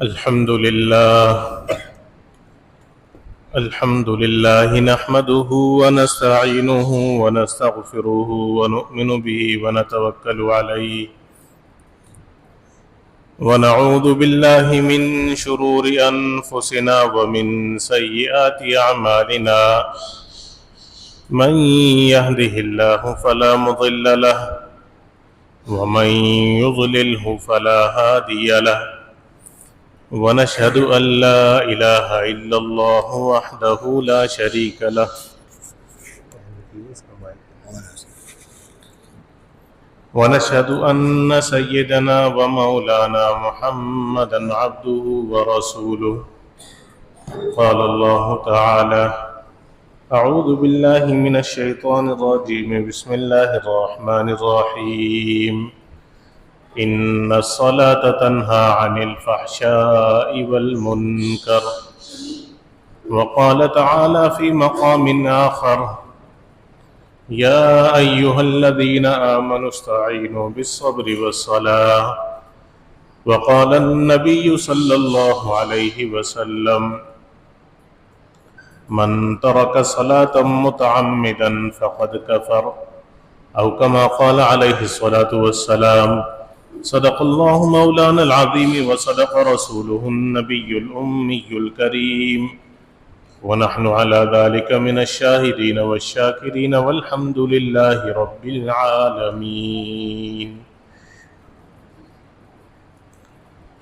الحمد لله نحمده ونستعينه ونستغفره ونؤمن به ونتوكل عليه ونعوذ بالله من شرور أنفسنا ومن سيئات أعمالنا من يهده الله فلا مضل له ومن يضلله فلا هادي له ونشهد أن لا إله إلا الله وحده لا شريك له ونشهد أن سيدنا ومولانا محمدا عبده ورسوله قال الله تعالى أعوذ بالله من الشيطان الرجيم بسم الله الرحمن الرحيم إن الصلاة تنهى عن الفحشاء والمنكر وقال تعالى في مقام آخر يا أيها الذين آمنوا استعينوا بالصبر والصلاة وقال النبي صلى الله عليه وسلم من ترك صلاة متعمدا فقد كفر أو كما قال عليه الصلاة والسلام صدق الله مولانا العظيم وصدق رسوله النبي الأمي الكريم ونحن على ذلك من الشاهدين والشاكرين والحمد لله رب العالمين۔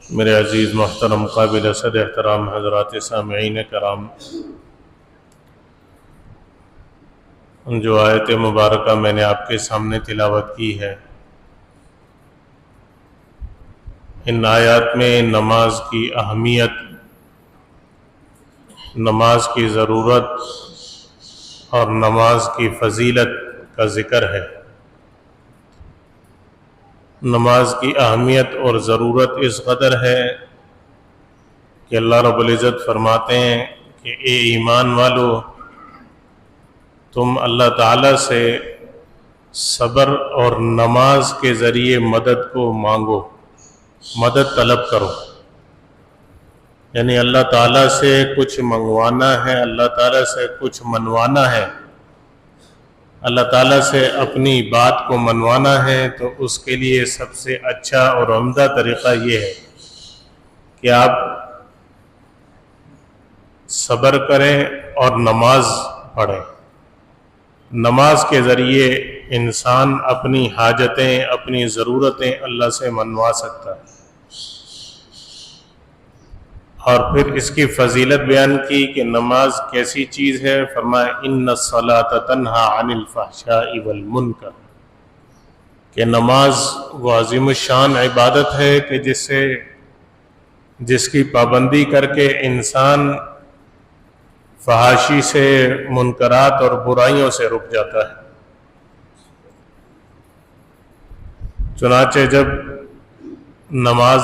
میرے عزیز محترم قابل صد احترام حضرات سامعین کرام، جو آیت مبارکہ میں نے آپ کے سامنے تلاوت کی ہے، ان آیات میں نماز کی اہمیت، نماز کی ضرورت اور نماز کی فضیلت کا ذکر ہے۔ نماز کی اہمیت اور ضرورت اس قدر ہے کہ اللہ رب العزت فرماتے ہیں کہ اے ایمان والو، تم اللہ تعالیٰ سے صبر اور نماز کے ذریعے مدد کو مانگو، مدد طلب کرو۔ یعنی اللہ تعالیٰ سے کچھ منگوانا ہے، اللہ تعالیٰ سے کچھ منوانا ہے، اللہ تعالیٰ سے اپنی بات کو منوانا ہے، تو اس کے لیے سب سے اچھا اور عمدہ طریقہ یہ ہے کہ آپ صبر کریں اور نماز پڑھیں۔ نماز کے ذریعے انسان اپنی حاجتیں، اپنی ضرورتیں اللہ سے منوا سکتا ہے۔ اور پھر اس کی فضیلت بیان کی کہ نماز کیسی چیز ہے، فرمایا ان الصلاۃ تنہی عن الفحشاء والمنکر، کہ نماز وہ عظیم الشان عبادت ہے کہ جس کی پابندی کر کے انسان فحاشی سے، منکرات اور برائیوں سے رک جاتا ہے۔ چنانچہ جب نماز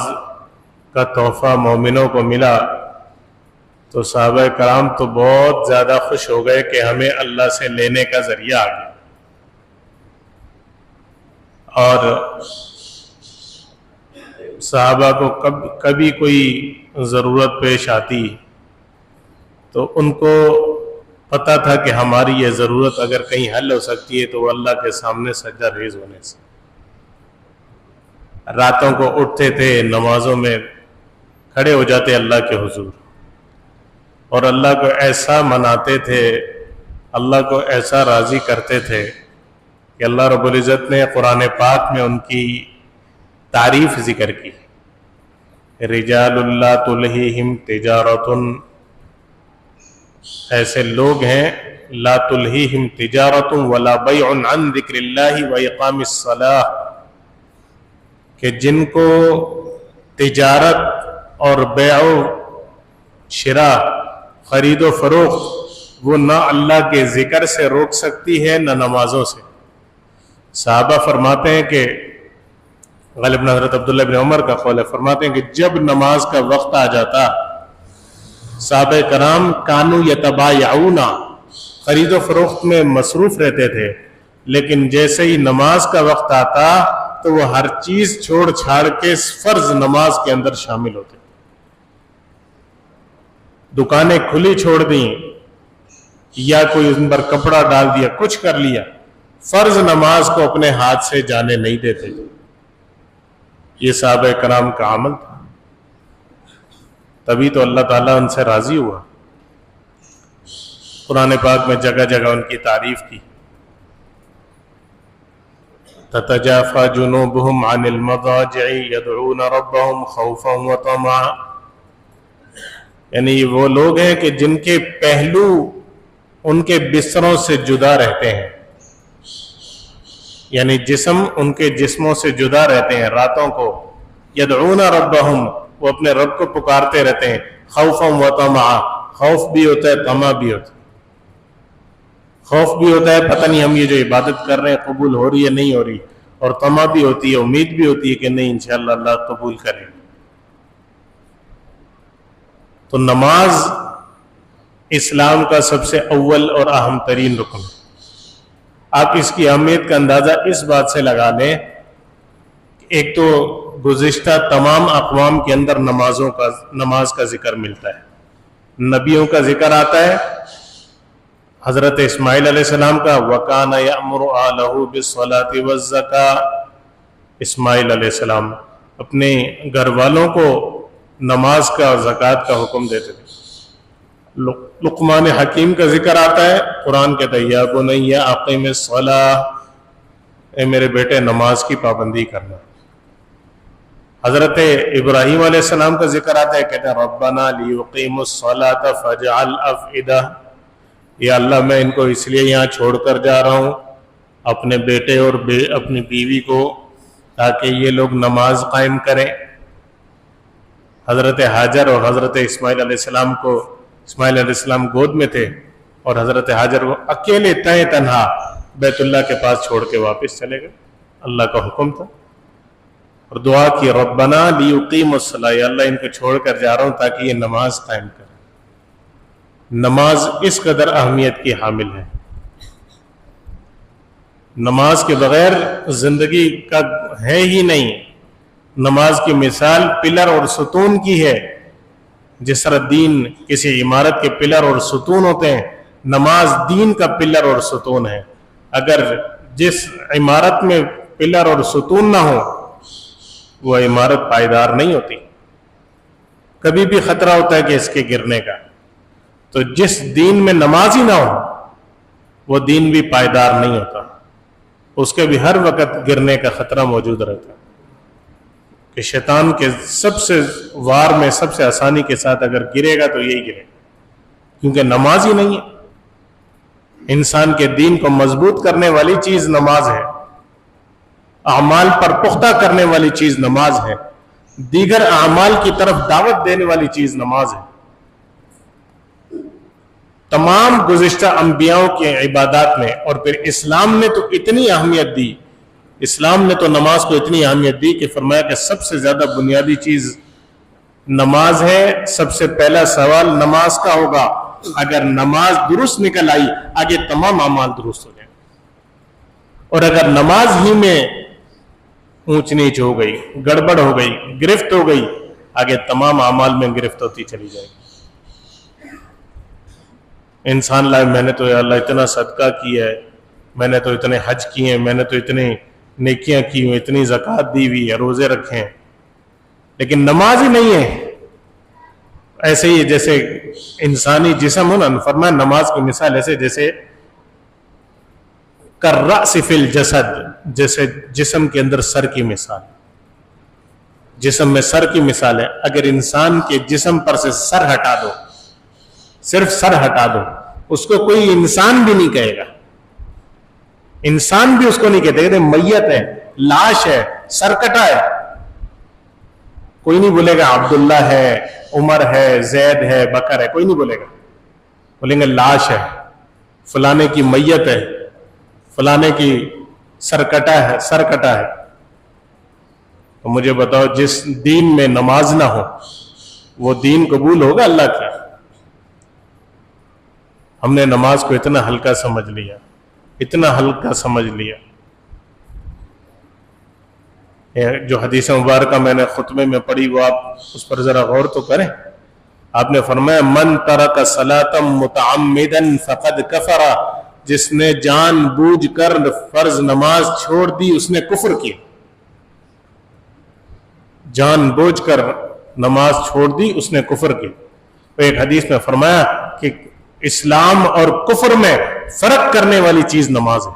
کا تحفہ مومنوں کو ملا تو صحابہ کرام تو بہت زیادہ خوش ہو گئے کہ ہمیں اللہ سے لینے کا ذریعہ آ گیا۔ اور صحابہ کو کبھی کوئی ضرورت پیش آتی تو ان کو پتہ تھا کہ ہماری یہ ضرورت اگر کہیں حل ہو سکتی ہے تو وہ اللہ کے سامنے سجدہ ریز ہونے سے۔ راتوں کو اٹھتے تھے، نمازوں میں کھڑے ہو جاتے اللہ کے حضور، اور اللہ کو ایسا مناتے تھے، اللہ کو ایسا راضی کرتے تھے کہ اللہ رب العزت نے قرآن پاک میں ان کی تعریف ذکر کی۔ رجال لا تلہیہم تجارۃ، ایسے لوگ ہیں لا تلہیہم تجارۃ ولا بیع عن ذکر اللہ واقام الصلاۃ، کہ جن کو تجارت اور بیع و شراء، خرید و فروخت، وہ نہ اللہ کے ذکر سے روک سکتی ہے نہ نمازوں سے۔ صحابہ فرماتے ہیں کہ غالباً حضرت عبداللہ بن عمر کا قول ہے، فرماتے ہیں کہ جب نماز کا وقت آ جاتا، صحابہ کرام کانو یتبایعون، خرید و فروخت میں مصروف رہتے تھے، لیکن جیسے ہی نماز کا وقت آتا تو وہ ہر چیز چھوڑ چھاڑ کے فرض نماز کے اندر شامل ہوتے۔ دکانیں کھلی چھوڑ دیں یا کوئی ان پر کپڑا ڈال دیا، کچھ کر لیا، فرض نماز کو اپنے ہاتھ سے جانے نہیں دیتے. یہ صحابہ کرام کا عمل تھا، تبھی تو اللہ تعالیٰ ان سے راضی ہوا. قرآن پاک میں جگہ جگہ ان کی تعریف کی. تتجافى جنوبهم عن المضاجع يدعون ربهم خوفا وطمعا، یعنی وہ لوگ ہیں کہ جن کے پہلو ان کے بستروں سے جدا رہتے ہیں، یعنی جسم ان کے جسموں سے جدا رہتے ہیں راتوں کو. یدعون ربهم، وہ اپنے رب کو پکارتے رہتے ہیں. خوفا وطمعا، خوف بھی ہوتا ہے، طمع بھی ہوتا ہے. خوف بھی ہوتا ہے پتہ نہیں ہم یہ جو عبادت کر رہے ہیں قبول ہو رہی ہے نہیں ہو رہی، اور طمع بھی ہوتی ہے، امید بھی ہوتی ہے کہ نہیں انشاءاللہ اللہ قبول کرے. تو نماز اسلام کا سب سے اول اور اہم ترین رکن ہے. آپ اس کی اہمیت کا اندازہ اس بات سے لگا لیں، ایک تو گزشتہ تمام اقوام کے اندر نماز کا ذکر ملتا ہے، نبیوں کا ذکر آتا ہے. حضرت اسماعیل علیہ السلام کا وَكَانَ يَأْمُرُ أَهْلَهُ بِالصَّلَاةِ وَالزَّكَاةِ، اسماعیل علیہ السلام اپنے گھر والوں کو نماز کا اور زکوٰۃ کا حکم دیتے تھے. لقمان حکیم کا ذکر آتا ہے، قرآن کہتا ہے یا بنی اقیم الصلاۃ، اے میرے بیٹے نماز کی پابندی کرنا. حضرت ابراہیم علیہ السلام کا ذکر آتا ہے، کہتے ہیں ربنا لیقیموا الصلاۃ فاجعل افئدہ، یا اللہ میں ان کو اس لیے یہاں چھوڑ کر جا رہا ہوں اپنے بیٹے اور اپنی بیوی کو، تاکہ یہ لوگ نماز قائم کریں. حضرت حاجر اور حضرت اسماعیل علیہ السلام کو، اسماعیل علیہ السلام گود میں تھے اور حضرت حاجر وہ اکیلے تنہا بیت اللہ کے پاس چھوڑ کے واپس چلے گئے. اللہ کا حکم تھا، اور دعا کی ربنا لیقیموا الصلاۃ، یا اللہ ان کو چھوڑ کر جا رہا ہوں تاکہ یہ نماز قائم کریں. نماز اس قدر اہمیت کی حامل ہے. نماز کے بغیر زندگی کا ہے ہی نہیں. نماز کی مثال پلر اور ستون کی ہے. جس طرح دین کسی عمارت کے پلر اور ستون ہوتے ہیں، نماز دین کا پلر اور ستون ہے. اگر جس عمارت میں پلر اور ستون نہ ہو وہ عمارت پائیدار نہیں ہوتی، کبھی بھی خطرہ ہوتا ہے کہ اس کے گرنے کا. تو جس دین میں نماز ہی نہ ہو وہ دین بھی پائیدار نہیں ہوتا، اس کے بھی ہر وقت گرنے کا خطرہ موجود رہتا ہے. کہ شیطان کے سب سے وار میں سب سے آسانی کے ساتھ اگر گرے گا تو یہی گرے، کیونکہ نماز ہی نہیں ہے. انسان کے دین کو مضبوط کرنے والی چیز نماز ہے، اعمال پر پختہ کرنے والی چیز نماز ہے، دیگر اعمال کی طرف دعوت دینے والی چیز نماز ہے. تمام گزشتہ انبیاءوں کے عبادات میں، اور پھر اسلام نے تو اتنی اہمیت دی، اسلام نے تو نماز کو اتنی اہمیت دی کہ فرمایا کہ سب سے زیادہ بنیادی چیز نماز ہے. سب سے پہلا سوال نماز کا ہوگا، اگر نماز درست نکل آئی آگے تمام اعمال درست ہو جائیں، اور اگر نماز ہی میں اونچ نیچ ہو گئی، گڑبڑ ہو گئی، گرفت ہو گئی، آگے تمام اعمال میں گرفت ہوتی چلی جائے گی. انسان لائے میں نے تو یا اللہ اتنا صدقہ کیا ہے، میں نے تو اتنے حج کیے ہیں، میں نے تو اتنے نیکیاں کی ہیں، اتنی زکوٰۃ دی ہوئی ہے، روزے رکھے ہیں، لیکن نماز ہی نہیں ہے. ایسے ہی جیسے انسانی جسم ہو نا، فرمایا نماز کی مثال ایسے جیسے کالرأس فی الجسد، جیسے جسم کے اندر سر کی مثال. جسم میں سر کی مثال ہے. اگر انسان کے جسم پر سے سر ہٹا دو، صرف سر ہٹا دو، اس کو کوئی انسان بھی نہیں کہے گا. انسان بھی اس کو نہیں کہتے، میت ہے، لاش ہے، سر کٹا ہے. کوئی نہیں بولے گا عبداللہ ہے، عمر ہے، زید ہے، بکر ہے، کوئی نہیں بولے گا. بولیں گے لاش ہے، فلانے کی میت ہے، فلانے کی سر کٹا ہے، سر کٹا ہے. تو مجھے بتاؤ جس دین میں نماز نہ ہو وہ دین قبول ہوگا اللہ کا؟ ہم نے نماز کو اتنا ہلکا سمجھ لیا، اتنا ہلکا سمجھ لیا. جو حدیث مبارکہ میں نے خطبے میں پڑھی وہ آپ اس پر ذرا غور تو کریں. آپ نے فرمایا من ترک صلاۃ متعمدا فقد کفر، جس نے جان بوجھ کر فرض نماز چھوڑ دی اس نے کفر کیا. جان بوجھ کر نماز چھوڑ دی اس نے کفر کیا. ایک حدیث میں فرمایا کہ اسلام اور کفر میں فرق کرنے والی چیز نماز ہے.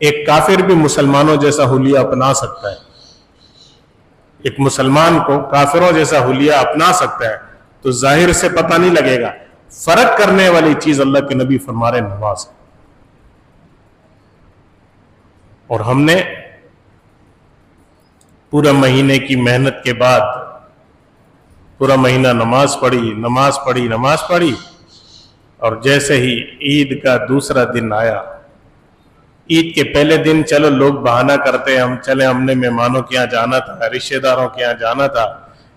ایک کافر بھی مسلمانوں جیسا حلیہ اپنا سکتا ہے، ایک مسلمان کو کافروں جیسا حلیہ اپنا سکتا ہے، تو ظاہر سے پتہ نہیں لگے گا. فرق کرنے والی چیز اللہ کے نبی فرما رہے نماز ہے. اور ہم نے پورا مہینے کی محنت کے بعد پورا مہینہ نماز پڑھی، اور جیسے ہی عید کا دوسرا دن آیا، عید کے پہلے دن چلو لوگ بہانہ کرتے ہیں ہم نے مہمانوں کے یہاں جانا تھا، رشتہ داروں کے یہاں جانا تھا.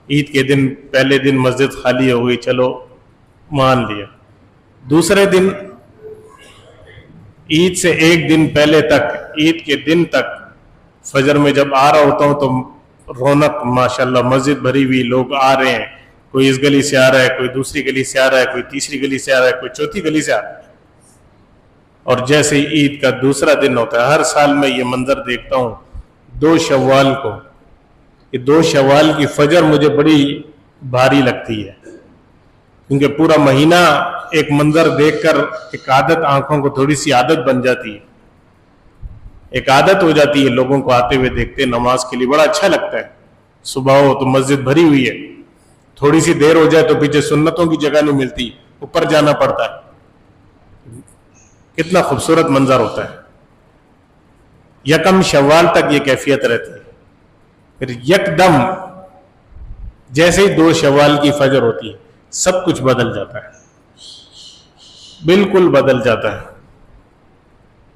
عید کے دن پہلے دن مسجد خالی ہو گئی، چلو مان لیا. دوسرے دن عید سے ایک دن پہلے تک، عید کے دن تک فجر میں جب آ رہا ہوتا ہوں تو رونق ماشاءاللہ مسجد بھری ہوئی، لوگ آ رہے ہیں، کوئی اس گلی سے آ رہا ہے، کوئی دوسری گلی سے آ رہا ہے، کوئی تیسری گلی سے آ رہا ہے، کوئی چوتھی گلی سے آ رہا ہے. اور جیسے ہی عید کا دوسرا دن ہوتا ہے، ہر سال میں یہ منظر دیکھتا ہوں 2 شوال کو. یہ 2 شوال کی فجر مجھے بڑی بھاری لگتی ہے، کیونکہ پورا مہینہ ایک منظر دیکھ کر ایک عادت، آنکھوں کو تھوڑی سی عادت بن جاتی ہے، ایک عادت ہو جاتی ہے. لوگوں کو آتے ہوئے دیکھتے نماز کے لیے بڑا اچھا لگتا ہے. صبح ہو تو مسجد بھری ہوئی ہے، تھوڑی سی دیر ہو جائے تو پیچھے سنتوں کی جگہ نہیں ملتی، اوپر جانا پڑتا ہے. کتنا خوبصورت منظر ہوتا ہے. یکم شوال تک یہ کیفیت رہتی ہے، پھر یکدم جیسے ہی 2 شوال کی فجر ہوتی ہے سب کچھ بدل جاتا ہے، بالکل بدل جاتا ہے.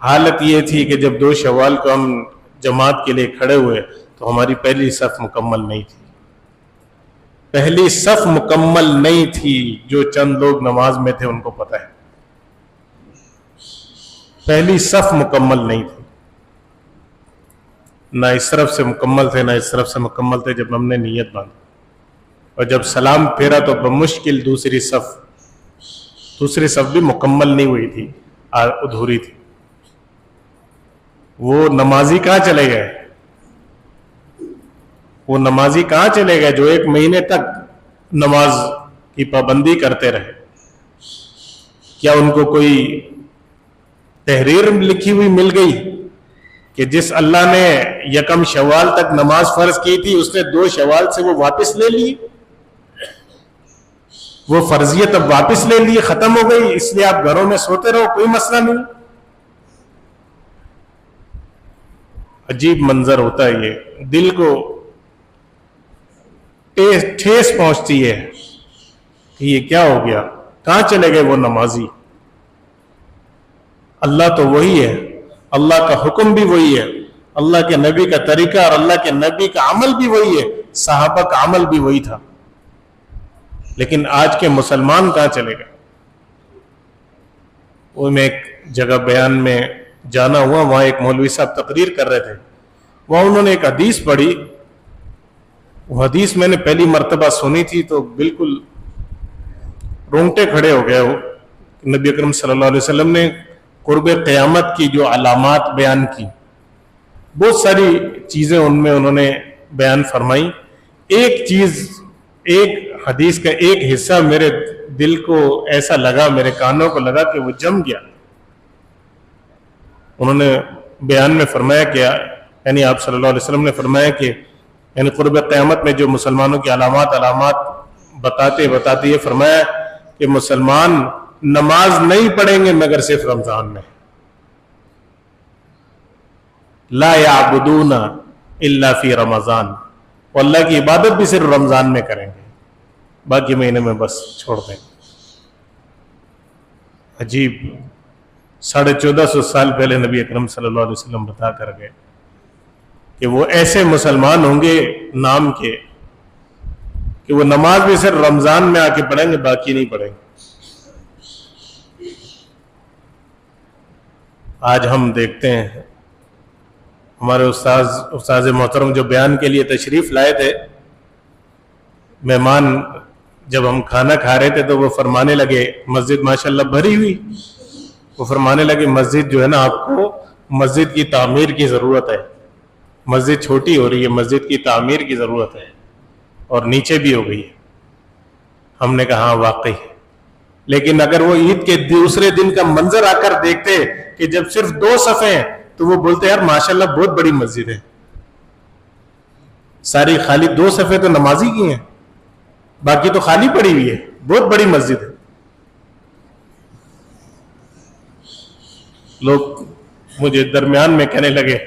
حالت یہ تھی کہ جب 2 شوال کو ہم جماعت کے لیے کھڑے ہوئے تو ہماری پہلی صف مکمل نہیں تھی. پہلی صف مکمل نہیں تھی. جو چند لوگ نماز میں تھے ان کو پتہ ہے، پہلی صف مکمل نہیں تھی. نہ اس طرف سے مکمل تھے نہ اس طرف سے مکمل تھے. جب ہم نے نیت باندھی اور جب سلام پھیرا تو بمشکل دوسری صف بھی مکمل نہیں ہوئی تھی، ادھوری تھی. وہ نمازی کہاں چلے گئے جو 1 مہینے تک نماز کی پابندی کرتے رہے؟ کیا ان کو کوئی تحریر لکھی ہوئی مل گئی کہ جس اللہ نے یکم شوال تک نماز فرض کی تھی اس نے 2 شوال سے وہ واپس لے لی، وہ فرضیت اب واپس لے لی، ختم ہو گئی، اس لیے آپ گھروں میں سوتے رہو، کوئی مسئلہ نہیں؟ عجیب منظر ہوتا ہے یہ، دل کو ٹھیس پہنچتی ہے کہ یہ کیا ہو گیا، کہاں چلے گئے وہ نمازی؟ اللہ تو وہی ہے، اللہ کا حکم بھی وہی ہے، اللہ کے نبی کا طریقہ اور اللہ کے نبی کا عمل بھی وہی ہے، صحابہ کا عمل بھی وہی تھا. لیکن آج کے مسلمان کہاں چلے گئے؟ وہ میں ایک جگہ بیان میں جانا ہوا، وہاں ایک مولوی صاحب تقریر کر رہے تھے، وہاں انہوں نے ایک حدیث پڑھی. وہ حدیث میں نے پہلی مرتبہ سنی تھی تو بالکل رونگٹے کھڑے ہو گئے. نبی اکرم صلی اللہ علیہ وسلم نے قرب قیامت کی جو علامات بیان کی، بہت ساری چیزیں ان میں انہوں نے بیان فرمائی. ایک حدیث کا ایک حصہ میرے دل کو ایسا لگا، میرے کانوں کو لگا کہ وہ جم گیا. انہوں نے بیان میں فرمایا کہ یعنی آپ صلی اللہ علیہ وسلم نے فرمایا کہ یعنی قرب قیامت میں جو مسلمانوں کی علامات بتاتے یہ فرمایا کہ مسلمان نماز نہیں پڑھیں گے مگر صرف رمضان میں. لا یعبدون الا فی رمضان، وہ اللہ کی عبادت بھی صرف رمضان میں کریں گے، باقی مہینے میں بس چھوڑ دیں گے. عجیب، 1450 سال پہلے نبی اکرم صلی اللہ علیہ وسلم بتا کر گئے کہ وہ ایسے مسلمان ہوں گے نام کے کہ وہ نماز بھی صرف رمضان میں آ کے پڑھیں گے، باقی نہیں پڑھیں گے. آج ہم دیکھتے ہیں ہمارے استاذ محترم جو بیان کے لیے تشریف لائے تھے، مہمان جب ہم کھانا کھا رہے تھے تو وہ فرمانے لگے، مسجد ماشاءاللہ بھری ہوئی، وہ فرمانے لگے مسجد جو ہے نا آپ کو مسجد کی تعمیر کی ضرورت ہے، مسجد چھوٹی ہو رہی ہے، مسجد کی تعمیر کی ضرورت ہے، اور نیچے بھی ہو گئی ہے۔ ہم نے کہا ہاں واقعی، لیکن اگر وہ عید کے دوسرے دن کا منظر آ کر دیکھتے کہ جب صرف 2 صفیں ہیں تو وہ بولتے یار ماشاءاللہ بہت بڑی مسجد ہے، ساری خالی 2 صفیں تو نمازی کی ہیں، باقی تو خالی پڑی ہوئی ہے، بہت بڑی مسجد ہے۔ لوگ مجھے درمیان میں کہنے لگے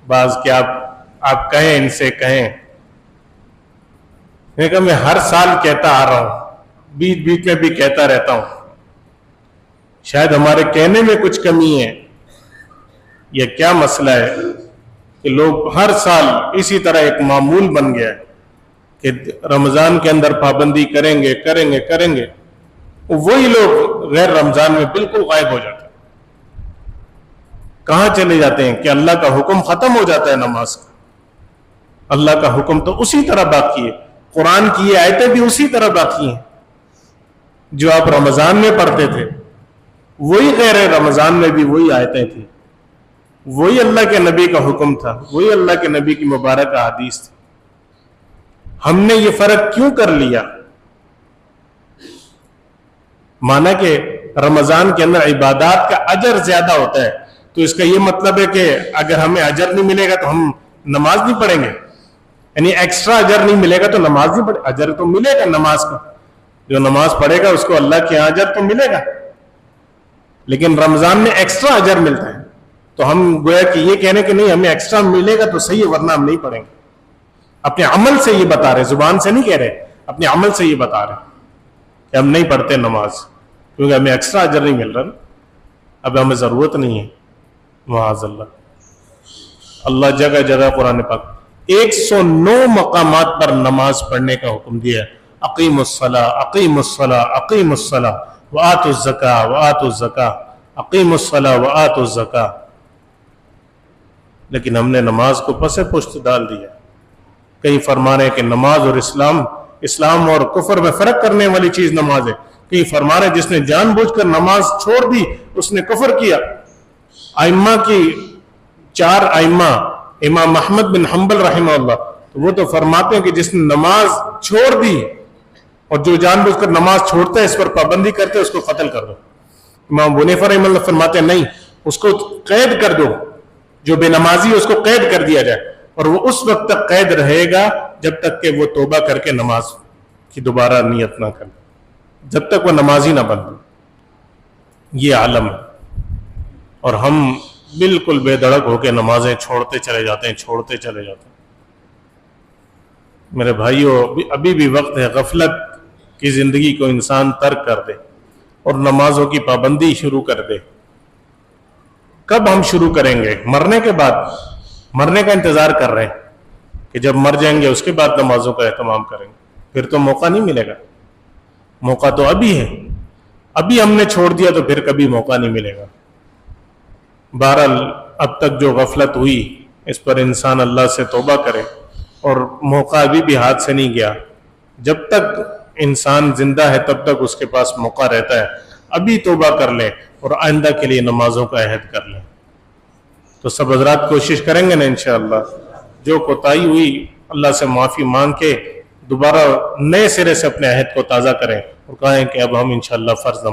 بعض کہ آپ کہیں ان سے کہیں، میں کہا میں ہر سال کہتا آ رہا ہوں، بیچ بیچ میں بھی کہتا رہتا ہوں، شاید ہمارے کہنے میں کچھ کمی ہے، یہ کیا مسئلہ ہے کہ لوگ ہر سال اسی طرح ایک معمول بن گیا ہے کہ رمضان کے اندر پابندی کریں گے، وہی لوگ غیر رمضان میں بالکل غائب ہو جاتے ہیں۔ کہاں چلے جاتے ہیں کہ اللہ کا حکم ختم ہو جاتا ہے نماز کا، اللہ کا حکم تو اسی طرح باقی ہے، قرآن کی یہ آیتیں بھی اسی طرح باقی ہیں، جو آپ رمضان میں پڑھتے تھے وہی غیر رمضان میں بھی وہی آیتیں تھیں، وہی اللہ کے نبی کا حکم تھا، وہی اللہ کے نبی کی مبارک احادیث تھی۔ ہم نے یہ فرق کیوں کر لیا؟ مانا کہ رمضان کے اندر عبادات کا اجر زیادہ ہوتا ہے، تو اس کا یہ مطلب ہے کہ اگر ہمیں اجر نہیں ملے گا تو ہم نماز نہیں پڑھیں گے، یعنی ایکسٹرا اجر نہیں ملے گا تو نماز نہیں پڑھیں۔ اجر تو ملے گا نماز کا، جو نماز پڑھے گا اس کو اللہ کے اجر تو ملے گا، لیکن رمضان میں ایکسٹرا اجر ملتا ہے، تو ہم گویا کہ یہ کہنے کہ نہیں ہمیں ایکسٹرا ملے گا تو صحیح ہے ورنہ ہم نہیں پڑھیں گے۔ اپنے عمل سے یہ بتا رہے، زبان سے نہیں کہہ رہے، اپنے عمل سے یہ بتا رہے کہ ہم نہیں پڑھتے نماز کیونکہ ہمیں ایکسٹرا اجر نہیں مل رہا، اب ہمیں ضرورت نہیں ہے۔ معاذ اللہ، اللہ جگہ جگہ قرآن پاک 109 مقامات پر نماز پڑھنے کا حکم دیا ہے، اقیموا الصلاۃ اقیموا الصلاۃ اقیموا الصلاۃ وآتوا الزکاۃ وآتوا الزکاۃ اقیموا الصلاۃ وآتوا الزکاۃ، لیکن ہم نے نماز کو پس پشت ڈال دیا۔ کہیں فرما رہے ہیں کہ نماز اور اسلام اور کفر میں فرق کرنے والی چیز نماز ہے، کہیں فرما رہے ہیں جس نے جان بوجھ کر نماز چھوڑ دی اس نے کفر کیا۔ ائمہ کی 4 ائمہ، امام احمد بن حنبل رحمہ اللہ، وہ تو فرماتے ہیں کہ جس نے نماز چھوڑ دی اور جو جان بوجھ کر نماز چھوڑتا ہے اس پر پابندی کرتے اس کو قتل کر دو۔ امام ابو حنیفہ رحمہ اللہ فرماتے ہیں نہیں، اس کو قید کر دو، جو بے نمازی ہے اس کو قید کر دیا جائے، اور وہ اس وقت تک قید رہے گا جب تک کہ وہ توبہ کر کے نماز کی دوبارہ نیت نہ کرے، جب تک وہ نمازی نہ بن۔ یہ عالم ہے، اور ہم بالکل بے دڑک ہو کے نمازیں چھوڑتے چلے جاتے ہیں۔ میرے بھائیوں، ابھی بھی وقت ہے، غفلت کی زندگی کو انسان ترک کر دے اور نمازوں کی پابندی شروع کر دے۔ کب ہم شروع کریں گے؟ مرنے کے بعد، مرنے کا انتظار کر رہے ہیں کہ جب مر جائیں گے اس کے بعد نمازوں کا اہتمام کریں گے، پھر تو موقع نہیں ملے گا۔ موقع تو ابھی ہے، ابھی ہم نے چھوڑ دیا تو پھر کبھی موقع نہیں ملے گا۔ بہرحال اب تک جو غفلت ہوئی اس پر انسان اللہ سے توبہ کرے، اور موقع ابھی بھی ہاتھ سے نہیں گیا، جب تک انسان زندہ ہے تب تک اس کے پاس موقع رہتا ہے، ابھی توبہ کر لیں اور آئندہ کے لیے نمازوں کا عہد کر لیں۔ تو سب حضرات کوشش کریں گے نا انشاءاللہ، جو کوتاہی ہوئی اللہ سے معافی مانگ کے دوبارہ نئے سرے سے اپنے عہد کو تازہ کریں اور کہیں کہ اب ہم انشاءاللہ فرض نماز